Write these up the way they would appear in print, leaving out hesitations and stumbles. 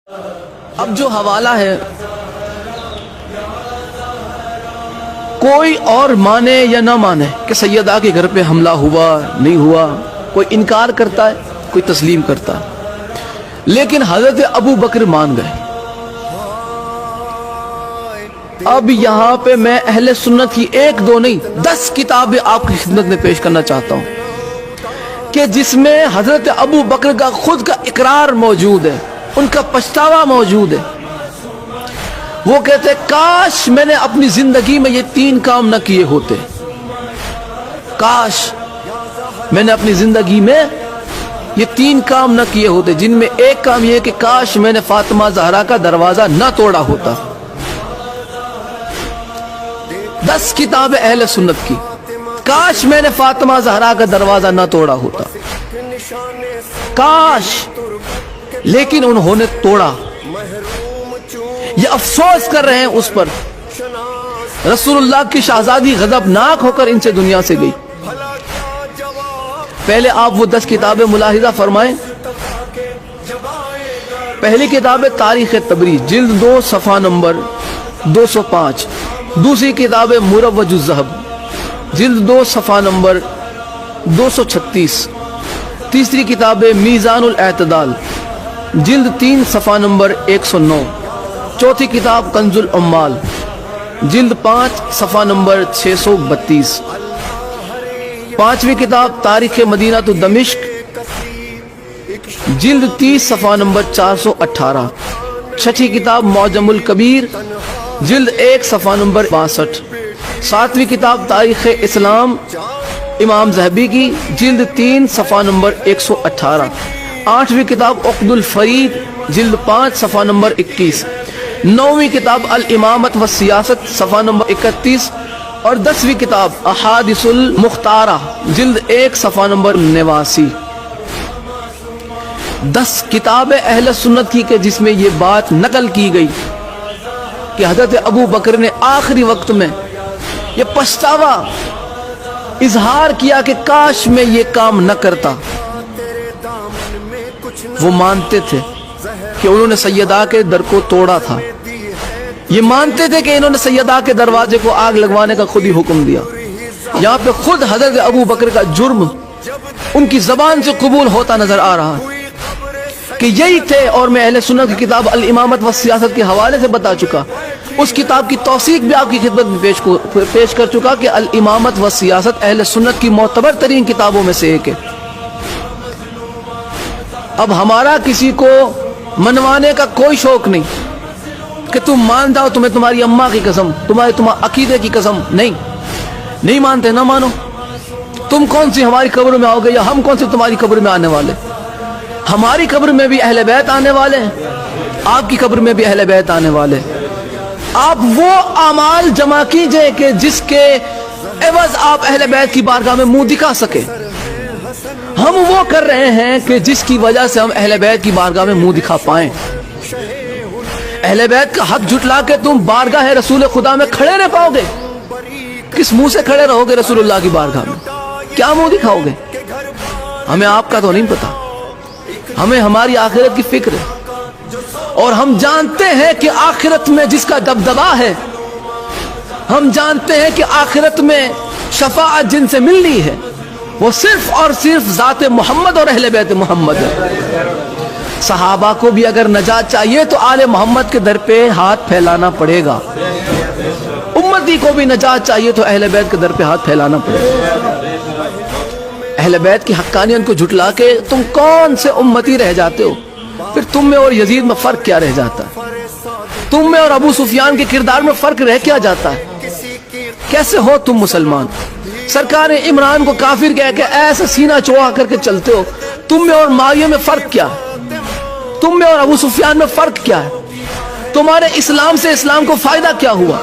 اب جو حوالہ ہے کوئی اور مانے یا نہ مانے کہ سیدہ کے گھر پہ حملہ ہوا نہیں ہوا، کوئی انکار کرتا ہے کوئی تسلیم کرتا ہے، لیکن حضرت ابو بکر مان گئے۔ اب یہاں پہ میں اہل سنت کی 1 2 نہیں 10 کتابیں آپ کی خدمت میں پیش کرنا چاہتا ہوں کہ جس میں حضرت ابو بکر کا خود کا اقرار موجود ہے، ان کا پچھتاوا موجود ہے۔ وہ کہتے کاش میں نے اپنی زندگی میں یہ 3 کام نہ کیے ہوتے، کاش میں نے اپنی زندگی میں یہ 3 کام نہ کیے ہوتے، جن میں ایک کام یہ ہے کہ کاش میں نے فاطمہ زہرا کا دروازہ نہ توڑا ہوتا۔ 10 کتابیں اہل سنت کی، کاش میں نے فاطمہ زہرا کا دروازہ نہ توڑا ہوتا، کاش، لیکن انہوں نے توڑا۔ یہ افسوس کر رہے ہیں اس پر۔ رسول اللہ کی شہزادی غضبناک ہو کر ان سے دنیا سے گئی۔ پہلے آپ وہ 10 کتابیں ملاحظہ فرمائیں۔ پہلی کتاب ہے تاریخ تبریز، جلد 2 صفحہ نمبر 205۔ دوسری کتاب ہے مروج الذہب، جلد 2 صفحہ نمبر 236۔ تیسری کتاب ہے میزان الاعتدال، جلد 3 صفحہ نمبر 109۔ چوتھی کتاب کنز العمال، جلد 5 صفحہ نمبر 632۔ پانچویں کتاب تاریخ مدینہ تو دمشق، جلد 30 صفحہ نمبر 418۔ چھٹی کتاب معجم الکبیر، جلد 1 صفحہ نمبر 62۔ ساتویں کتاب تاریخ اسلام امام ذہبی کی، جلد 3 صفحہ نمبر 118۔ آٹھویں کتاب عقد الفرید، جلد 5 صفحہ نمبر 21۔ نویں کتاب الامامت والسیاست، صفحہ نمبر 31۔ اور 10ویں کتاب احادیث المختارہ، جلد 1 صفحہ نمبر 89۔ 10 کتابیں اہل سنت کی کہ جس میں یہ بات نقل کی گئی کہ حضرت ابو بکر نے آخری وقت میں یہ پچھتاوا اظہار کیا کہ کاش میں یہ کام نہ کرتا۔ وہ مانتے تھے کہ انہوں نے سیدہ کے در کو توڑا تھا، یہ مانتے تھے کہ انہوں نے سیدہ کے دروازے کو آگ لگوانے کا خود ہی حکم دیا۔ یہاں پہ خود حضرت ابو بکر کا جرم ان کی زبان سے قبول ہوتا نظر آ رہا ہے کہ یہی تھے۔ اور میں اہل سنت کی کتاب الامامت والسیاست کے حوالے سے بتا چکا، اس کتاب کی توثیق بھی آپ کی خدمت میں پیش کر چکا کہ الامامت والسیاست اہل سنت کی معتبر ترین کتابوں میں سے ایک ہے۔ اب ہمارا کسی کو منوانے کا کوئی شوق نہیں کہ تم مان جاؤ، تمہیں تمہاری اماں کی قسم، تمہارے عقیدے کی قسم، نہیں مانتے، نہ مانو۔ تم کون سی ہماری قبر میں آؤ گے یا ہم کون سی تمہاری قبر میں آنے والے؟ ہماری قبر میں بھی اہل بیت آنے والے ہیں، آپ کی قبر میں بھی اہل بیت آنے والے۔ آپ وہ اعمال جمع کیجئے کہ جس کے عوض آپ اہل بیت کی بارگاہ میں منہ دکھا سکے۔ ہم وہ کر رہے ہیں کہ جس کی وجہ سے ہم اہل بیت کی بارگاہ میں منہ دکھا پائیں۔ اہل بیت کا حق جھٹلا کے تم بارگاہ رسول خدا میں کھڑے نہ پاؤ گے۔ کس منہ سے کھڑے رہو گے رسول اللہ کی بارگاہ میں؟ کیا منہ دکھاؤ گے؟ ہمیں آپ کا تو نہیں پتا، ہمیں ہماری آخرت کی فکر ہے، اور ہم جانتے ہیں کہ آخرت میں جس کا دبدبا ہے، ہم جانتے ہیں کہ آخرت میں شفاعت جن سے ملنی ہے وہ صرف اور صرف ذات محمد اور اہل بیت محمد ہے۔ صحابہ کو بھی اگر نجات چاہیے تو آل محمد کے در پہ ہاتھ پھیلانا پڑے گا، امتی کو بھی نجات چاہیے تو اہل بیت کے در پہ ہاتھ پھیلانا پڑے گا۔ اہل بیت کی حقانیت کو جھٹلا کے تم کون سے امتی رہ جاتے ہو؟ پھر تم میں اور یزید میں فرق کیا رہ جاتا ہے؟ تم میں اور ابو سفیان کے کردار میں فرق رہ کیا جاتا ہے؟ کیسے ہو تم مسلمان؟ سرکار عمران کو کافر کہہ کے ایسا سینہ چوڑا کر کے چلتے ہو۔ تم میں اور معاویہ میں فرق کیا ہے؟ تم میں اور ابو سفیان میں فرق کیا ہے؟ تمہارے اسلام سے اسلام کو فائدہ کیا ہوا؟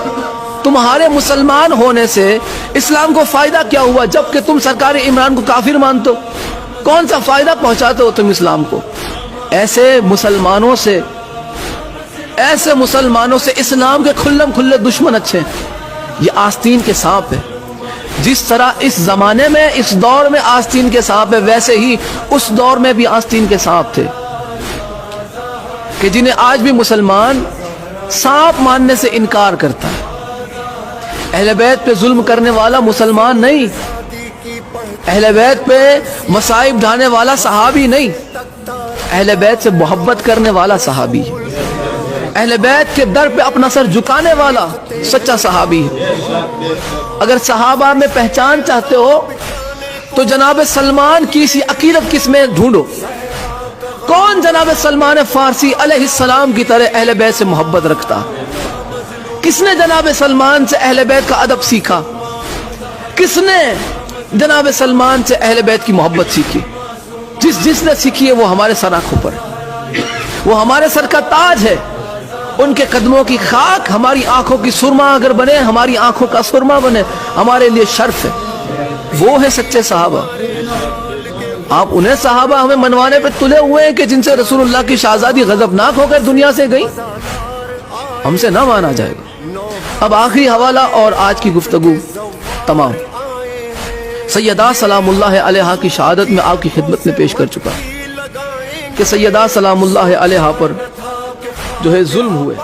تمہارے مسلمان ہونے سے اسلام کو فائدہ کیا ہوا جبکہ تم سرکار عمران کو کافر مانتے ہو؟ کون سا فائدہ پہنچاتے ہو تم اسلام کو؟ ایسے مسلمانوں سے اسلام کے کھلم کھلے دشمن اچھے ہیں۔ یہ آستین کے سانپ ہے۔ جس طرح اس زمانے میں اس دور میں آستین کے سانپ ہے، ویسے ہی اس دور میں بھی آستین کے سانپ تھے۔ کہ جنہیں آج بھی مسلمان سانپ ماننے سے انکار کرتا ہے. اہل بیت پہ ظلم کرنے والا مسلمان نہیں, اہل بیت پہ مصائب ڈھانے والا صحابی نہیں, اہل بیت سے محبت کرنے والا صحابی ہے, اہل بیت کے در پہ اپنا سر جھکانے والا سچا صحابی ہے. اگر صحابہ میں پہچان چاہتے ہو تو جناب سلمان کی سی عقیدت کس میں ڈھونڈو. کون جناب سلمان فارسی علیہ السلام کی طرح اہل بیت سے محبت رکھتا؟ کس نے جناب سلمان سے اہل بیت کا ادب سیکھا؟ کس نے جناب سلمان سے اہل بیت کی محبت سیکھی؟ جس نے سیکھی ہے وہ ہمارے سر آنکھوں پر ہے, وہ ہمارے سر کا تاج ہے. ان کے قدموں کی خاک ہماری آنکھوں کی سرما اگر بنے, ہماری آنکھوں کا سرما بنے, ہمارے لیے شرف ہے. وہ ہے سچے صحابہ. آپ انہیں صحابہ ہمیں منوانے پہ تلے ہوئے ہیں کہ جن سے رسول اللہ کی شہزادی غضبناک ہو کر دنیا سے گئی, ہم سے نہ مانا جائے گا. اب آخری حوالہ اور آج کی گفتگو تمام. سیدہ سلام اللہ علیہا کی شہادت میں آپ کی خدمت میں پیش کر چکا کہ سیدہ سلام اللہ علیہا پر جو ہے ظلم ہوئے,